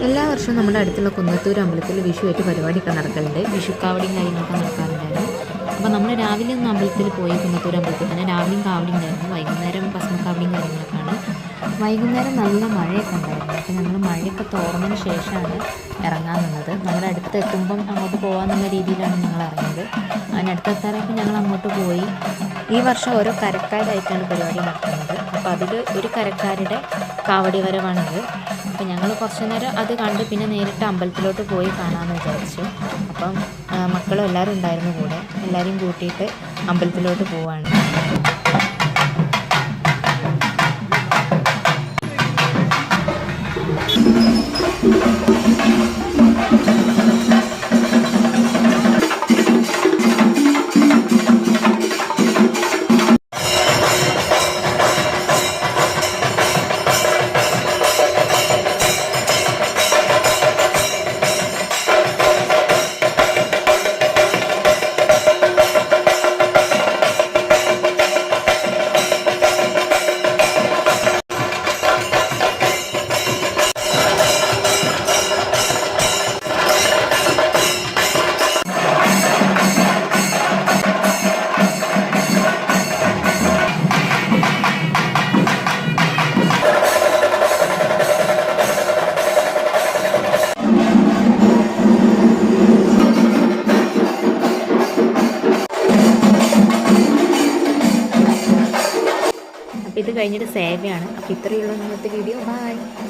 എല്ലാ വർഷവും നമ്മുടെ അടുത്തുള്ള കുന്നത്തൂർ അമ്പലത്തിൽ വിഷുവായിട്ട് പരിപാടിയൊക്കെ നടക്കലുണ്ട്. വിഷുക്കാവടിയും കാര്യങ്ങളൊക്കെ നടക്കാറുണ്ടായിരുന്നു. അപ്പോൾ നമ്മൾ രാവിലെ ഒന്ന് അമ്പലത്തിൽ പോയി, കുന്നത്തൂർ അമ്പലത്തിൽ തന്നെ രാവിലെയും കാവടി ഉണ്ടായിരുന്നു, വൈകുന്നേരം ഭസ്മക്കാവടിയും കാര്യങ്ങളൊക്കെയാണ്. വൈകുന്നേരം നല്ല മഴയൊക്കെ ഉണ്ടായിരുന്നു. അപ്പോൾ ഞങ്ങൾ മഴയൊക്കെ തോർന്നതിന് ശേഷമാണ് ഇറങ്ങാൻ നിന്നത്. നമ്മുടെ അടുത്തെത്തുമ്പം അങ്ങോട്ട് പോകാമെന്നുള്ള രീതിയിലാണ് ഞങ്ങൾ ഇറങ്ങിയത്. അതിനടുത്തെത്താറപ്പോൾ ഞങ്ങൾ അങ്ങോട്ട് പോയി. ഈ വർഷം ഓരോ കരക്കാരായിട്ടാണ് പരിപാടി നടത്തുന്നത്. അപ്പോൾ അതിൽ ഒരു കരക്കാരുടെ കാവടി വരവാണിത്. അപ്പോൾ ഞങ്ങൾ കുറച്ച് നേരം അത് കണ്ട് പിന്നെ നേരിട്ട് അമ്പലത്തിലോട്ട് പോയി കാണാമെന്ന് വിചാരിച്ചു. അപ്പം മക്കളും എല്ലാവരും ഉണ്ടായിരുന്നു കൂടെ. എല്ലാവരെയും കൂട്ടിയിട്ട് അമ്പലത്തിലോട്ട് പോവാണ്. അപ്പോൾ ഇത് കഴിഞ്ഞിട്ട് സേവയാണ്. അപ്പോൾ ഇത്രയുള്ള ഇന്നത്തെ വീഡിയോ. ബൈ.